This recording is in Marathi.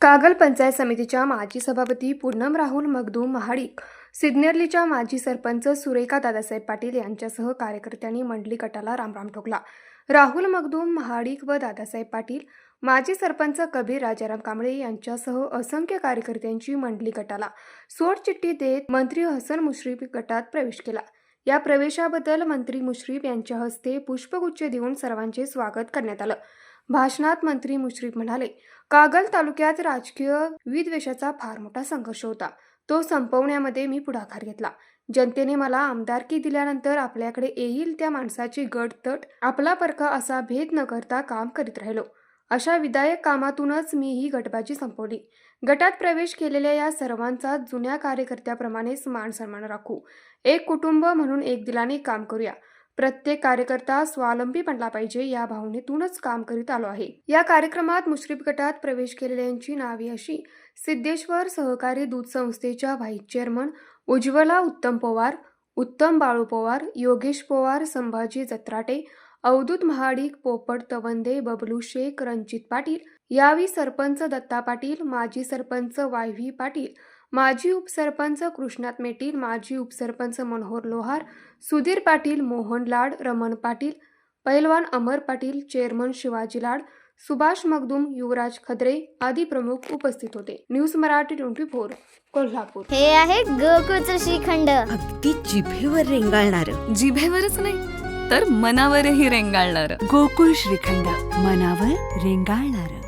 कागल पंचायत समितीच्या माजी सभापती पूनम राहुल मगदूम महाडिक, सिग्नेर्लीच्या माजी सरपंच सुरेखा दादासाहेब पाटील यांच्यासह कार्यकर्त्यांनी मंडली गटाला रामराम ठोकला. राहुल मगदूम महाडिक व दादासाहेब पाटील, माजी सरपंच कबीर राजाराम कांबळे यांच्यासह असंख्य कार्यकर्त्यांची मंडली गटाला सोडचिठ्ठी देत मंत्री हसन मुश्रीफ गटात प्रवेश केला. या प्रवेशाबद्दल मंत्री मुश्रीफ यांच्या हस्ते पुष्पगुच्छ देऊन सर्वांचे स्वागत करण्यात आलं. भाषणात मंत्री मुश्रीफ म्हणाले, कागल तालुक्यात राजकीय विद्वेषाचा फार मोठा संघर्ष होता. तो संपवण्यामध्ये मी पुढाकार घेतला. जनतेने मला आमदारकी दिल्यानंतर आपल्याकडे येईल त्या माणसाची गटतट आपला परका असा भेद न करता काम करीत राहिलो. अशा विधायक कामातूनच मी ही गटबाजी संपवली. गटात प्रवेश केलेल्या या सर्वांचा जुन्या कार्यकर्त्याप्रमाणेच मान सन्मान राखू. एक कुटुंब म्हणून एक दिलाने काम करूया. प्रत्येक कार्यकर्ता स्वावलंबी बनला पाहिजे या भावनेतूनच काम करीत आलो आहे. या कार्यक्रमात मुश्रीफ गटात प्रवेश केलेल्यांची नावे अशी: सिद्धेश्वर सहकारी दूध संस्थेच्या व्हाईस चेअरमन उज्ज्वला उत्तम पवार, उत्तम बाळू पवार, योगेश पवार, संभाजी जत्राटे, अवधूत महाडिक, पोपट तवंदे, बबलू शेख, रणजित पाटील. यावेळी सरपंच दत्ता पाटील, माजी सरपंच वाय पाटील, माजी उपसरपंच कृष्णात मेटील, माजी उपसरपंच मनोहर लोहार, सुधीर पाटील, मोहन लाड, रमण पाटील, पैलवान अमर पाटील, चेअरमन शिवाजी लाड, सुभाष मगदूम, युवराज खदरे आदी प्रमुख उपस्थित होते. न्यूज मराठी 24 कोल्हापूर. हे आहे गोकुळचं श्रीखंड. अगदी जिभेवर रेंगाळणार. जिभेवरच नाही तर मनावरही रेंगाळणार. गोकुळ श्रीखंड, मनावर रेंगाळणार.